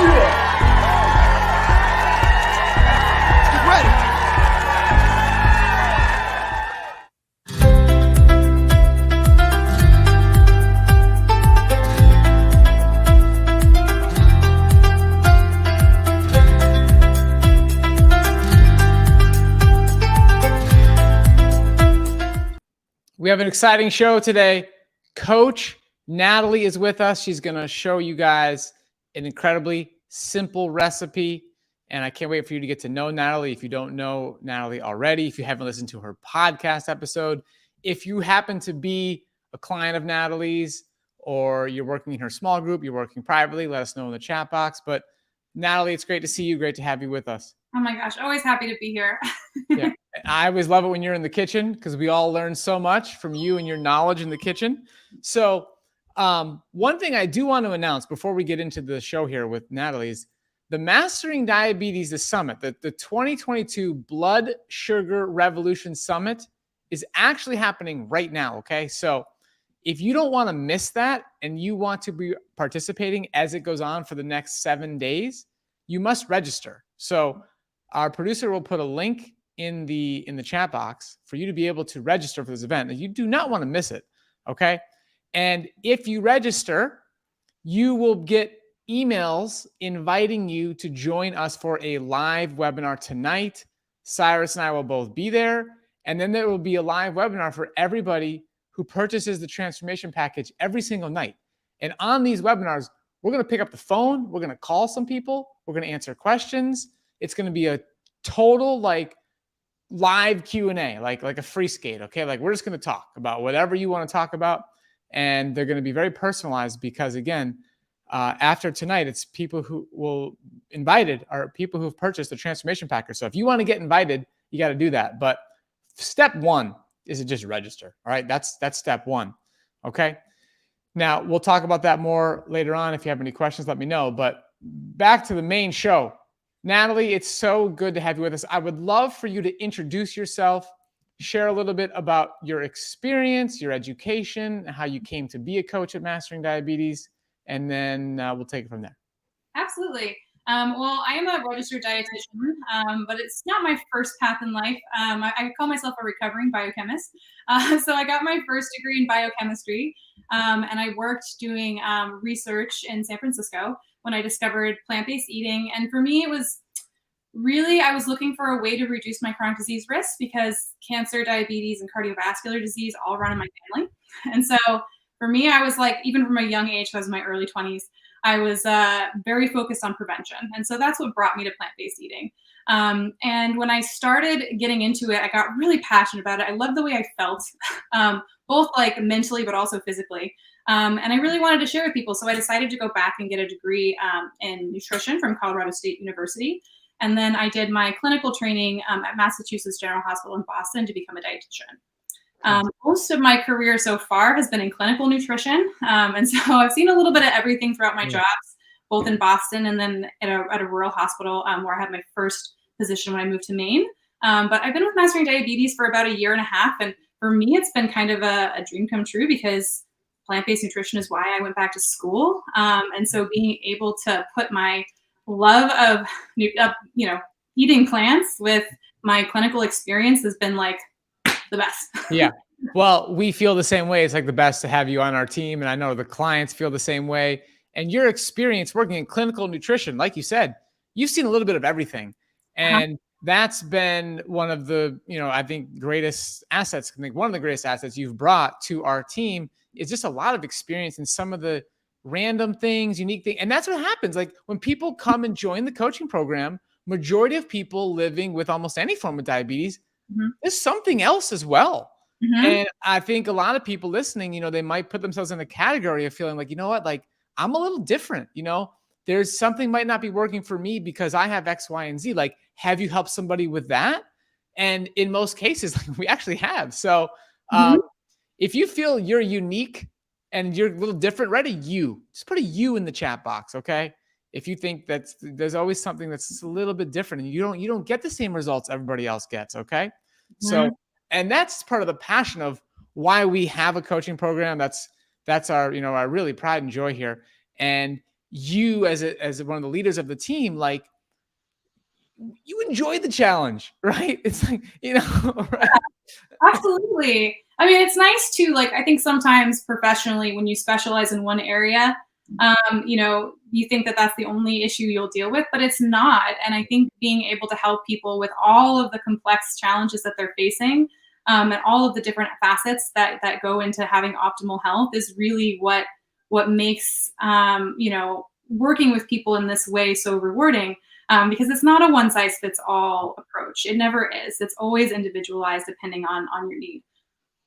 Get ready. We have an exciting show today. Coach Natalie is with us. She's going to show you guys an incredibly simple recipe. And I can't wait for you to get to know Natalie. If you don't know Natalie already, if you haven't listened to her podcast episode, if you happen to be a client of Natalie's or you're working in her small group, you're working privately, let us know in the chat box. But Natalie, it's great to see you. Great to have you with us. Oh my gosh, always happy to be here. Yeah, I always love it when you're in the kitchen because we all learn so much from you and your knowledge in the kitchen. So one thing I do want to announce before we get into the show here with Natalie is the Mastering Diabetes, the summit, the 2022 Blood Sugar Revolution Summit is actually happening right now, okay? So if you don't want to miss that and you want to be participating as it goes on for the next 7 days, you must register. So our producer will put a link in the chat box for you to be able to register for this event. You do not want to miss it, okay? And if you register, you will get emails inviting you to join us for a live webinar tonight. Cyrus and I will both be there. And then there will be a live webinar for everybody who purchases the transformation package every single night. And on these webinars, we're going to pick up the phone. We're going to call some people. We're going to answer questions. It's going to be a total like live Q&A, like a free skate. Okay. Like we're just going to talk about whatever you want to talk about. And they're going to be very personalized because again, after tonight, it's people who will invited are people who've purchased the transformation package. So if you want to get invited, you got to do that. But step one is to just register. All right. That's step one. Okay. Now we'll talk about that more later on. If you have any questions, let me know. But back to the main show. Natalie, it's so good to have you with us. I would love for you to introduce yourself, share a little bit about your experience, your education, how you came to be a coach at Mastering Diabetes, and then we'll take it from there. Absolutely. Well, I am a registered dietitian, but it's not my first path in life. I call myself a recovering biochemist. So I got my first degree in biochemistry, and I worked doing research in San Francisco when I discovered plant-based eating. And for me, it was really, I was looking for a way to reduce my chronic disease risk because cancer, diabetes, and cardiovascular disease all run in my family. And so for me, I was like, even from a young age, I was in my early 20s, I was very focused on prevention. And so that's what brought me to plant-based eating. And when I started getting into it, I got really passionate about it. I loved the way I felt, both like mentally, but also physically. And I really wanted to share with people. So I decided to go back and get a degree in nutrition from Colorado State University. And then I did my clinical training at Massachusetts General Hospital in Boston to become a dietitian. Most of my career so far has been in clinical nutrition. And so I've seen a little bit of everything throughout my jobs, both in Boston and then at a rural hospital where I had my first position when I moved to Maine. But I've been with Mastering Diabetes for about 1.5 years. And for me, it's been kind of a dream come true because plant-based nutrition is why I went back to school. And so being able to put my love of eating plants with my clinical experience has been like the best. Yeah. Well, we feel the same way. It's like the best to have you on our team. And I know the clients feel the same way. And your experience working in clinical nutrition, like you said, you've seen a little bit of everything. And that's been one of the, I think greatest assets. I think one of the greatest assets you've brought to our team is just a lot of experience in some of the random things, unique things. And that's what happens. Like when people come and join the coaching program, majority of people living with almost any form of diabetes, there's something else as well. And I think a lot of people listening, they might put themselves in the category of feeling like, you know what, like I'm a little different, there's something might not be working for me because I have X, Y, and Z. Like, have you helped somebody with that? And in most cases, we actually have. So if you feel you're unique and you're a little different, write a U. Just put a U in the chat box, okay? If you think there's always something that's a little bit different and you don't get the same results everybody else gets, okay? So, and that's part of the passion of why we have a coaching program. That's our, our really pride and joy here. And you as one of the leaders of the team, like, you enjoy the challenge, right? It's like, right? Absolutely. I mean, it's nice too. Like, I think sometimes professionally, when you specialize in one area, you think that that's the only issue you'll deal with, but it's not. And I think being able to help people with all of the complex challenges that they're facing, and all of the different facets that go into having optimal health is really what makes working with people in this way so rewarding. Because it's not a one size fits all approach. It never is. It's always individualized depending on your need.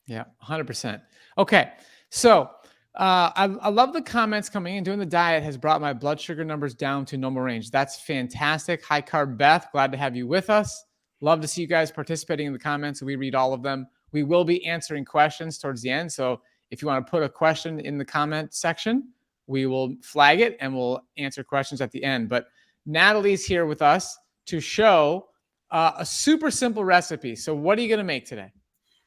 Yeah, 100%. Okay. So I love the comments coming in. Doing the diet has brought my blood sugar numbers down to normal range. That's fantastic. High Carb Beth, glad to have you with us. Love to see you guys participating in the comments. We read all of them. We will be answering questions towards the end. So if you want to put a question in the comment section, we will flag it and we'll answer questions at the end. But Natalie's here with us to show a super simple recipe. So what are you going to make today?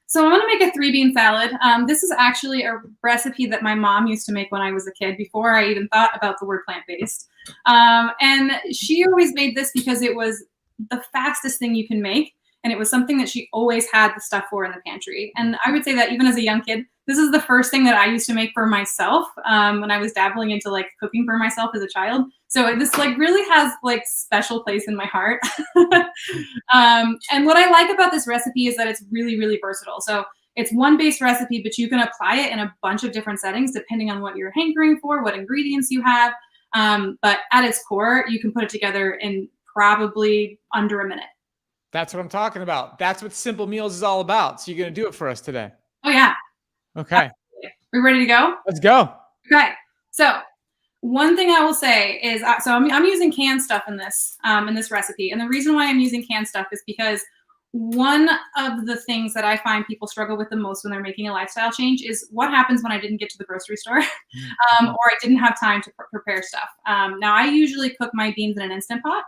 So I'm going to make a 3-bean salad. This is actually a recipe that my mom used to make when I was a kid, before I even thought about the word plant-based. And she always made this because it was the fastest thing you can make. And it was something that she always had the stuff for in the pantry. And I would say that even as a young kid, this is the first thing that I used to make for myself when I was dabbling into like cooking for myself as a child. So this like really has like special place in my heart. And what I like about this recipe is that it's really, really versatile. So it's one base recipe, but you can apply it in a bunch of different settings depending on what you're hankering for, what ingredients you have. But at its core, you can put it together in probably under a minute. That's what I'm talking about. That's what Simple Meals is all about. So you're going to do it for us today. Oh, yeah. Okay. We ready to go? Let's go. Okay. So one thing I will say is, I'm using canned stuff in this recipe. And the reason why I'm using canned stuff is because one of the things that I find people struggle with the most when they're making a lifestyle change is what happens when I didn't get to the grocery store or I didn't have time to prepare stuff. Now, I usually cook my beans in an Instant Pot.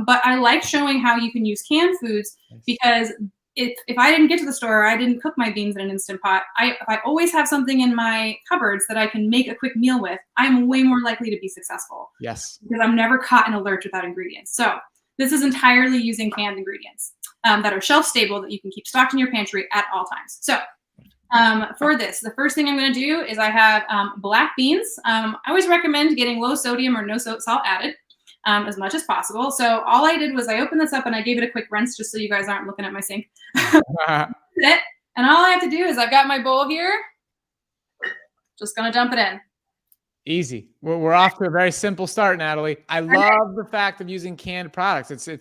But I like showing how you can use canned foods because if I didn't get to the store or I didn't cook my beans in an Instant Pot, if I always have something in my cupboards that I can make a quick meal with, I'm way more likely to be successful. Yes. Because I'm never caught in a lurch without ingredients. So this is entirely using canned ingredients that are shelf stable that you can keep stocked in your pantry at all times. So for this, the first thing I'm going to do is I have black beans. I always recommend getting low sodium or no salt added. As much as possible. So all I did was I opened this up and I gave it a quick rinse just so you guys aren't looking at my sink. And all I have to do is I've got my bowl here. Just going to dump it in. Easy. We're off to a very simple start, Natalie. I love the fact of using canned products. I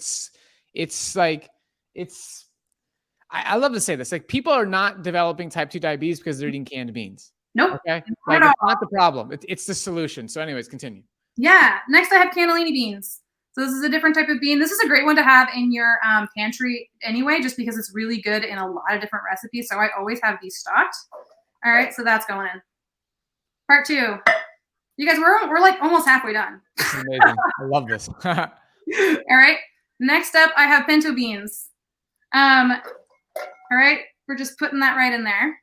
love to say this. Like, people are not developing type 2 diabetes because they're eating canned beans. Nope. Okay. Like, it's not the problem. It's the solution. So anyways, continue. Yeah. Next, I have cannellini beans. So this is a different type of bean. This is a great one to have in your pantry anyway, just because it's really good in a lot of different recipes. So I always have these stocked. All right. So that's going in. Part 2. You guys, we're like almost halfway done. Amazing. I love this. All right. Next up, I have pinto beans. All right. We're just putting that right in there.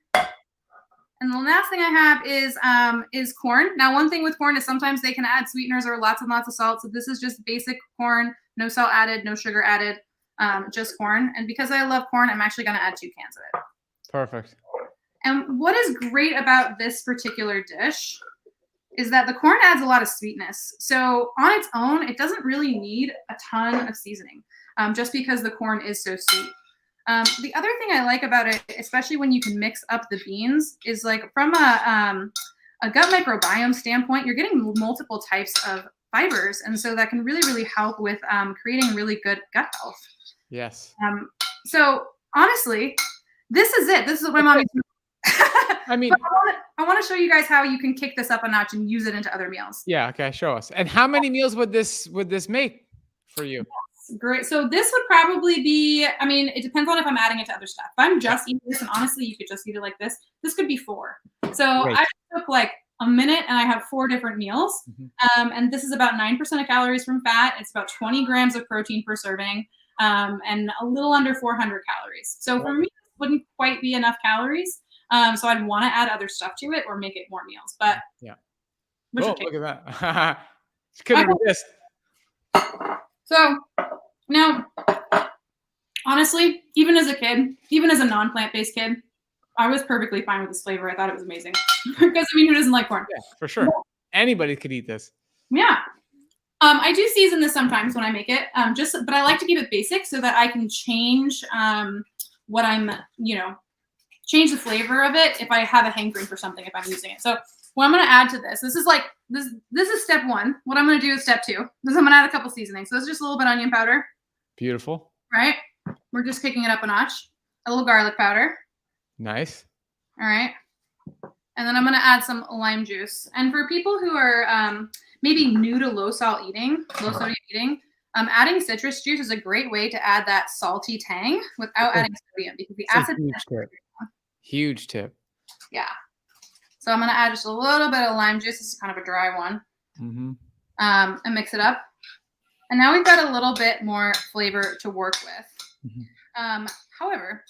And the last thing I have is corn. Now, one thing with corn is sometimes they can add sweeteners or lots and lots of salt. So this is just basic corn, no salt added, no sugar added, just corn. And because I love corn, I'm actually going to add 2 cans of it. Perfect. And what is great about this particular dish is that the corn adds a lot of sweetness. So on its own, it doesn't really need a ton of seasoning, just because the corn is so sweet. The other thing I like about it, especially when you can mix up the beans, is like from a gut microbiome standpoint, you're getting multiple types of fibers. And so that can really, really help with creating really good gut health. Yes. So honestly, this is it. This is what my mom used to I mean, I want to show you guys how you can kick this up a notch and use it into other meals. Yeah. Okay. Show us. And how many meals would this make for you? Great. So this would probably be, I mean, it depends on if I'm adding it to other stuff. If I'm just eating this, and honestly, you could just eat it like this could be 4. So Great. I took like a minute and I have 4 different meals. And this is about 9% of calories from fat. It's about 20 grams of protein per serving, and a little under 400 calories. So for me, this wouldn't quite be enough calories. So I'd want to add other stuff to it or make it more meals. But yeah. What's Look at that. Couldn't resist. So now, honestly, even as a kid, even as a non-plant-based kid, I was perfectly fine with this flavor. I thought it was amazing. Because I mean, who doesn't like corn? Yeah, for sure. Anybody could eat this. Yeah. I do season this sometimes when I make it, but I like to keep it basic so that I can change what I'm, change the flavor of it if I have a hankering for something, if I'm using it. So what I'm going to add to this is like, this is step one. What I'm going to do is step two. Is I'm going to add a couple seasonings. So it's just a little bit of onion powder. Beautiful. Right? We're just kicking it up a notch. A little garlic powder. Nice. All right. And then I'm going to add some lime juice. And for people who are maybe new to low sodium eating, adding citrus juice is a great way to add that salty tang without adding sodium, because the acid. Huge tip. Yeah. So I'm going to add just a little bit of lime juice. This is kind of a dry one. Mm-hmm. And mix it up. And now we've got a little bit more flavor to work with. Mm-hmm. However,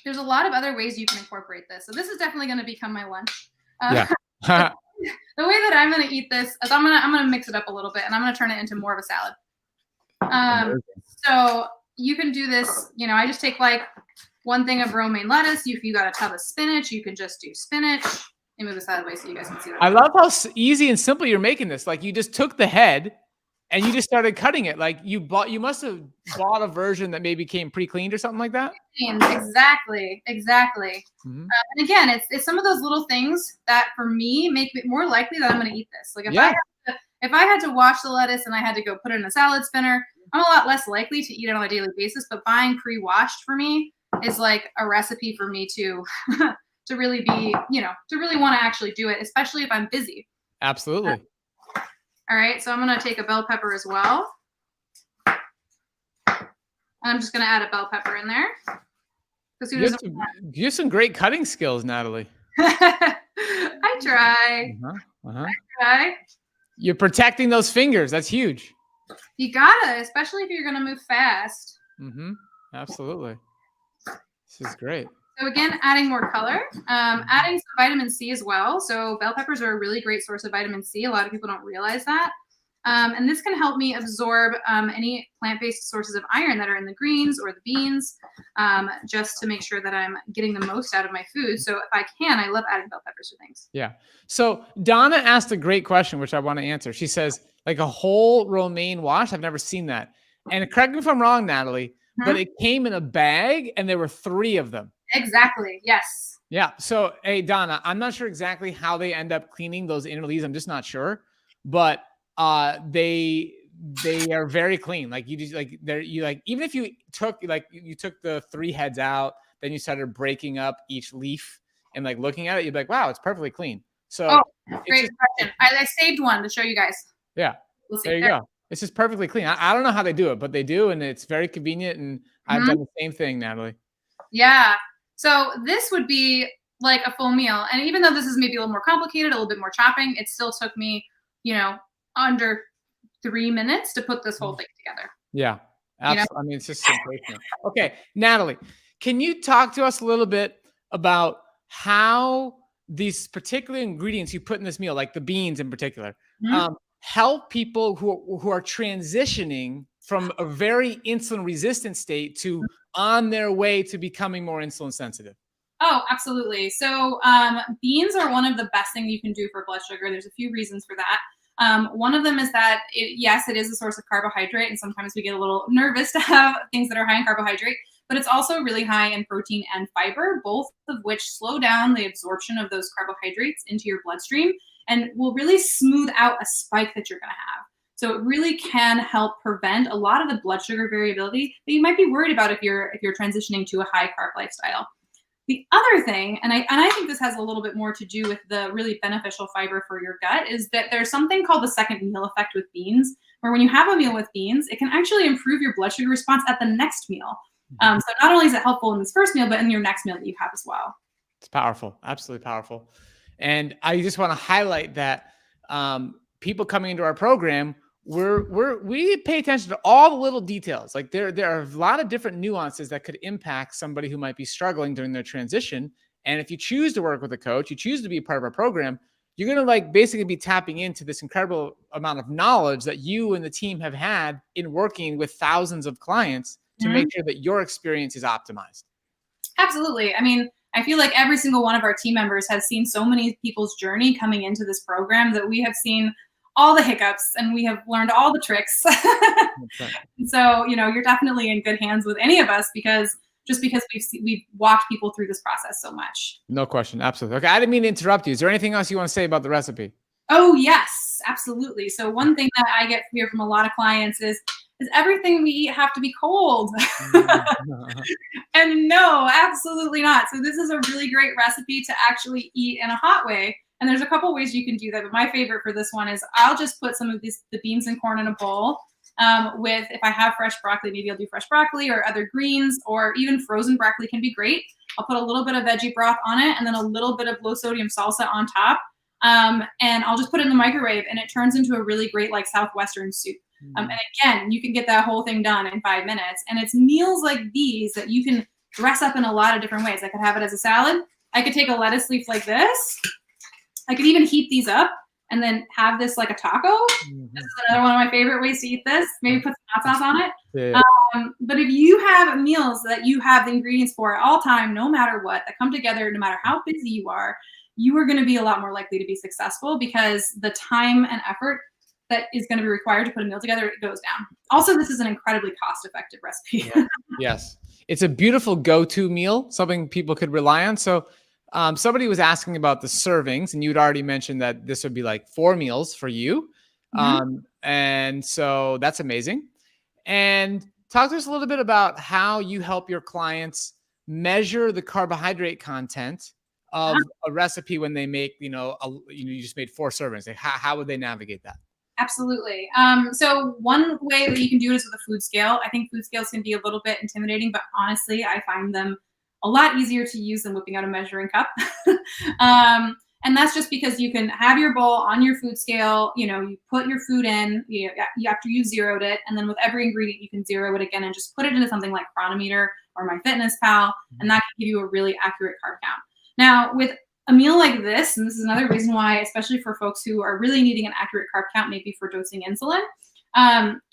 there's a lot of other ways you can incorporate this. So this is definitely going to become my lunch. Yeah. The way that I'm going to eat this is I'm going to mix it up a little bit, and I'm going to turn it into more of a salad. So you can do this, I just take like one thing of romaine lettuce. If you got a tub of spinach, you can just do spinach. Let me move this out of the way so you guys can see that. I love how easy and simple you're making this. Like, you just took the head and you just started cutting it. Like, you must have bought a version that maybe came pre-cleaned or something like that. Exactly. Mm-hmm. And again, it's some of those little things that for me make it more likely that I'm going to eat this. Like if I had to wash the lettuce and I had to go put it in a salad spinner, I'm a lot less likely to eat it on a daily basis. But buying pre-washed for me is like a recipe for me to to really be, to really want to actually do it, especially if I'm busy. Absolutely. All right, so I'm going to take a bell pepper as well. And I'm just going to add a bell pepper in there. You have some great cutting skills, Natalie. I try. I try. You're protecting those fingers. That's huge. You gotta, especially if you're going to move fast. Mm-hmm. Absolutely. This is great. So again, adding more color, adding some vitamin C as well. So bell peppers are a really great source of vitamin C. A lot of people don't realize that. And this can help me absorb any plant-based sources of iron that are in the greens or the beans, just to make sure that I'm getting the most out of my food. So if I can, I love adding bell peppers to things. Yeah. So Donna asked a great question, which I want to answer. She says, like, a whole romaine wash. I've never seen that. And correct me if I'm wrong, Natalie, but it came in a bag and there were 3 of them. Exactly. Yes. Yeah. So, hey, Donna, I'm not sure exactly how they end up cleaning those inner leaves. I'm just not sure, but they are very clean. Like, you just even if you took the 3 heads out, then you started breaking up each leaf and like looking at it, you'd be like, wow, it's perfectly clean. So great question. I saved one to show you guys. Yeah. There you go. It's just perfectly clean. I don't know how they do it, but they do, and it's very convenient. And I've done the same thing, Natalie. Yeah. So this would be like a full meal. And even though this is maybe a little more complicated, a little bit more chopping, it still took me, under 3 minutes to put this whole thing together. Yeah. Absolutely. I mean, it's just sensational. Okay. Natalie, can you talk to us a little bit about how these particular ingredients you put in this meal, like the beans in particular, help people who are transitioning from a very insulin resistant state to on their way to becoming more insulin sensitive? Oh, absolutely. So beans are one of the best things you can do for blood sugar. There's a few reasons for that. One of them is that it is a source of carbohydrate, and sometimes we get a little nervous to have things that are high in carbohydrate, but it's also really high in protein and fiber, both of which slow down the absorption of those carbohydrates into your bloodstream and will really smooth out a spike that you're going to have. So it really can help prevent a lot of the blood sugar variability that you might be worried about if you're transitioning to a high carb lifestyle. The other thing, and I think this has a little bit more to do with the really beneficial fiber for your gut, is that there's something called the second meal effect with beans, where when you have a meal with beans, it can actually improve your blood sugar response at the next meal. So not only is it helpful in this first meal, but in your next meal that you have as well. It's powerful, absolutely powerful. And I just want to highlight that people coming into our program, we pay attention to all the little details. Like there are a lot of different nuances that could impact somebody who might be struggling during their transition. And if you choose to work with a coach, you choose to be a part of our program, you're going to like basically be tapping into this incredible amount of knowledge that you and the team have had in working with thousands of clients to make sure that your experience is optimized. Absolutely. I mean, I feel like every single one of our team members has seen so many people's journey coming into this program that we have seen all the hiccups and we have learned all the tricks. So, you know, you're definitely in good hands with any of us because we've walked people through this process so much. No question. Absolutely. Okay. I didn't mean to interrupt you. Is there anything else you want to say about the recipe? Oh, yes, absolutely. So one thing that I get here from a lot of clients is everything we eat have to be cold? And no, absolutely not. So this is a really great recipe to actually eat in a hot way. And there's a couple ways you can do that. But my favorite for this one is I'll just put some of the beans and corn in a bowl with, if I have fresh broccoli, maybe I'll do fresh broccoli or other greens, or even frozen broccoli can be great. I'll put a little bit of veggie broth on it and then a little bit of low sodium salsa on top. And I'll just put it in the microwave and it turns into a really great like Southwestern soup. And again, you can get that whole thing done in 5 minutes. And it's meals like these that you can dress up in a lot of different ways. I could have it as a salad. I could take a lettuce leaf like this. I could even heat these up and then have this like a taco. This is another one of my favorite ways to eat this. Maybe put some hot sauce on it. Yeah. But if you have meals that you have the ingredients for at all time, no matter what, that come together, no matter how busy you are going to be a lot more likely to be successful because the time and effort that is going to be required to put a meal together, it goes down. Also, this is an incredibly cost-effective recipe. Yes. It's a beautiful go-to meal, something people could rely on. So somebody was asking about the servings, and you'd already mentioned that this would be like 4 meals for you. And so that's amazing. And talk to us a little bit about how you help your clients measure the carbohydrate content of a recipe when they make, you just made 4 servings. Like how would they navigate that? Absolutely. So one way that you can do it is with a food scale. I think food scales can be a little bit intimidating, but honestly, I find them a lot easier to use than whipping out a measuring cup. And that's just because you can have your bowl on your food scale, you put your food in, after you zeroed it, and then with every ingredient, you can zero it again and just put it into something like Chronometer or MyFitnessPal, and that can give you a really accurate carb count. Now, with a meal like this, and this is another reason why, especially for folks who are really needing an accurate carb count, maybe for dosing insulin,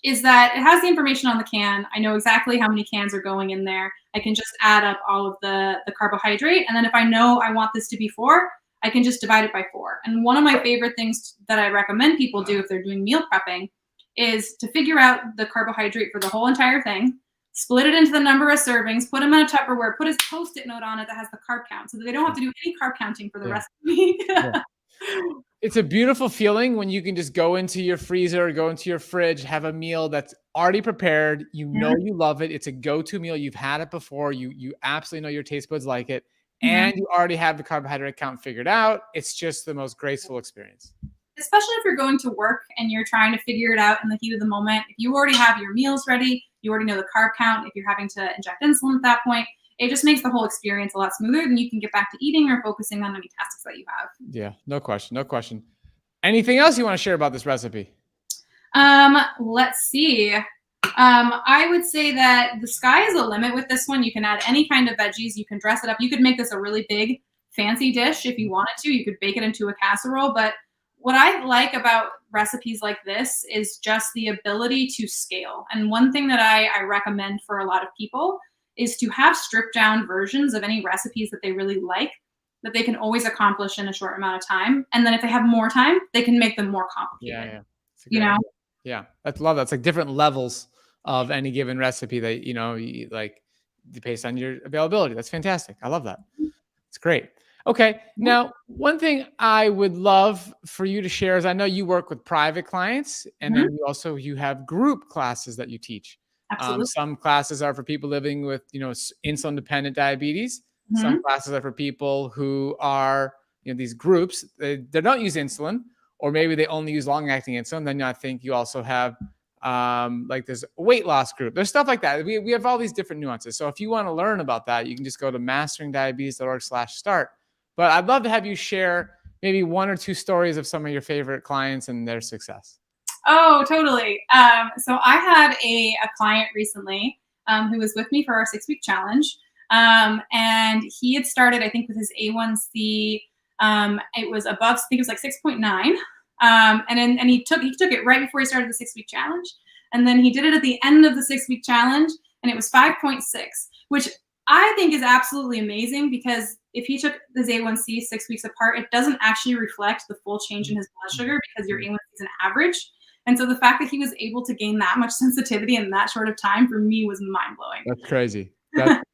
is that it has the information on the can. I know exactly how many cans are going in there. I can just add up all of the carbohydrate. And then if I know I want this to be 4, I can just divide it by 4. And one of my favorite things that I recommend people do if they're doing meal prepping is to figure out the carbohydrate for the whole entire thing, split it into the number of servings, put them in a Tupperware, put a Post-it note on it that has the carb count so that they don't have to do any carb counting for the rest of the week. It's a beautiful feeling when you can just go into your freezer, go into your fridge, have a meal that's already prepared. You know you love it. It's a go-to meal. You've had it before. You absolutely know your taste buds like it. And you already have the carbohydrate count figured out. It's just the most graceful experience. Especially if you're going to work and you're trying to figure it out in the heat of the moment. If you already have your meals ready, you already know the carb count. If you're having to inject insulin at that point, it just makes the whole experience a lot smoother, and you can get back to eating or focusing on any tasks that you have. Yeah, no question, no question. Anything else you want to share about this recipe? Let's see. I would say that the sky is the limit with this one. You can add any kind of veggies. You can dress it up. You could make this a really big, fancy dish if you wanted to. You could bake it into a casserole. But what I like about recipes like this is just the ability to scale. And one thing that I recommend for a lot of people is to have stripped down versions of any recipes that they really like, that they can always accomplish in a short amount of time. And then if they have more time, they can make them more complicated. Yeah. Yeah. I love that. It's like different levels of any given recipe that, you like based on your availability. That's fantastic. I love that. It's great. Okay. Now, one thing I would love for you to share is I know you work with private clients, and then you have group classes that you teach. Absolutely. Some classes are for people living with, insulin dependent diabetes. Some classes are for people who are, these groups, they don't use insulin, or maybe they only use long acting insulin. Then I think you also have like there's a weight loss group. There's stuff like that. We have all these different nuances. So if you want to learn about that, you can just go to masteringdiabetes.org/start. But I'd love to have you share maybe 1 or 2 stories of some of your favorite clients and their success. Oh, totally. So I had a client recently who was with me for our 6-week challenge. And he had started, I think, with his A1C It was above, I think it was like 6.9. And he took it right before he started the 6-week challenge. And then he did it at the end of the 6-week challenge, and it was 5.6, which I think is absolutely amazing, because if he took his A1C 6 weeks apart, it doesn't actually reflect the full change in his blood sugar, because your A1C is an average. And so the fact that he was able to gain that much sensitivity in that short of time, for me, was mind blowing. That's crazy.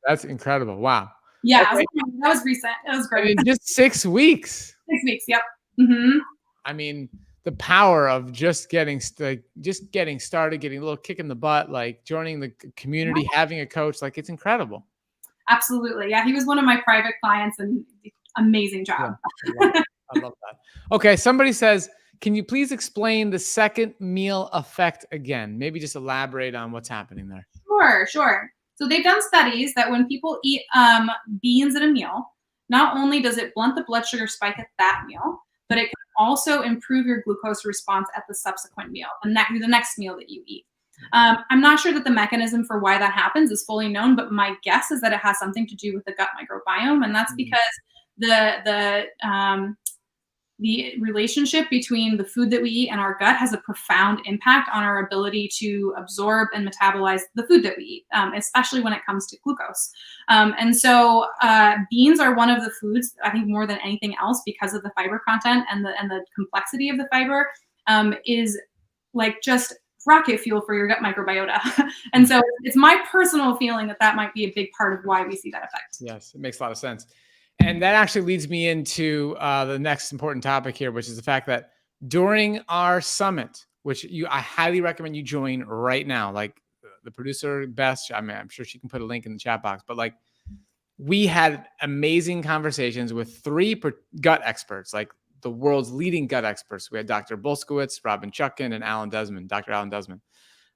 That's incredible. Wow. Yeah, Okay. that was recent. It was great. I mean, just 6 weeks. 6 weeks. Yep. Mm-hmm. I mean, the power of just getting started, getting a little kick in the butt, like joining the community, having a coach, like, it's incredible. Absolutely. Yeah, he was one of my private clients, and amazing job. Yeah, I love that. Okay, somebody says, can you please explain the second meal effect again? Maybe just elaborate on what's happening there. Sure. So they've done studies that when people eat beans at a meal, not only does it blunt the blood sugar spike at that meal, but it can also improve your glucose response at the subsequent meal, the next meal that you eat. I'm not sure that the mechanism for why that happens is fully known, but my guess is that it has something to do with the gut microbiome, and that's because the relationship between the food that we eat and our gut has a profound impact on our ability to absorb and metabolize the food that we eat, especially when it comes to glucose. And so beans are one of the foods, I think, more than anything else, because of the fiber content and the complexity of the fiber, is like just rocket fuel for your gut microbiota. And so it's my personal feeling that might be a big part of why we see that effect. Yes, it makes a lot of sense. And that actually leads me into the next important topic here, which is the fact that during our summit, which I highly recommend you join right now, like the producer, Beth, I mean, I'm sure she can put a link in the chat box, but like, we had amazing conversations with 3 gut experts, like the world's leading gut experts. We had Dr. Bolskowitz, Robin Chutkin, and Dr. Alan Desmond.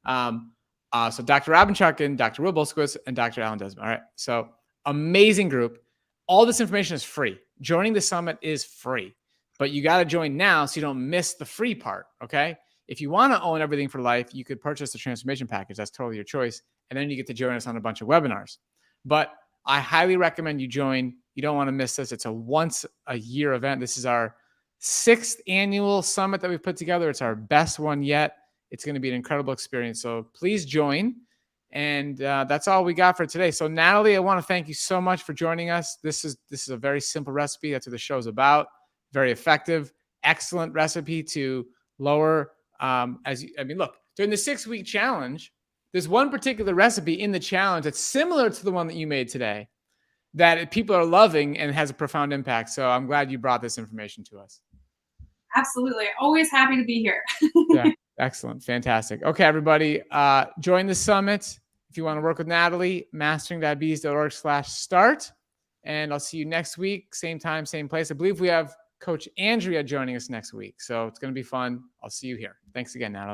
So Dr. Robin Chutkin, Dr. Will Bolskowitz, and Dr. Alan Desmond. All right. So amazing group. All this information is free. Joining the summit is free, but you got to join now so you don't miss the free part. Okay. If you want to own everything for life, you could purchase the transformation package. That's totally your choice. And then you get to join us on a bunch of webinars. But I highly recommend you join. You don't want to miss this. It's a once a year event. This is our 6th annual summit that we've put together. It's our best one yet. It's going to be an incredible experience. So please join. And that's all we got for today. So Natalie, I want to thank you so much for joining us. This is a very simple recipe. That's what the show's about. Very effective, excellent recipe to lower. Look, during the 6-week challenge, there's one particular recipe in the challenge that's similar to the one that you made today that people are loving and has a profound impact. So I'm glad you brought this information to us. Absolutely. Always happy to be here. Yeah, excellent. Fantastic. Okay, everybody, join the summit. If you want to work with Natalie, masteringdiabetes.org/start. And I'll see you next week. Same time, same place. I believe we have Coach Andrea joining us next week. So it's going to be fun. I'll see you here. Thanks again, Natalie.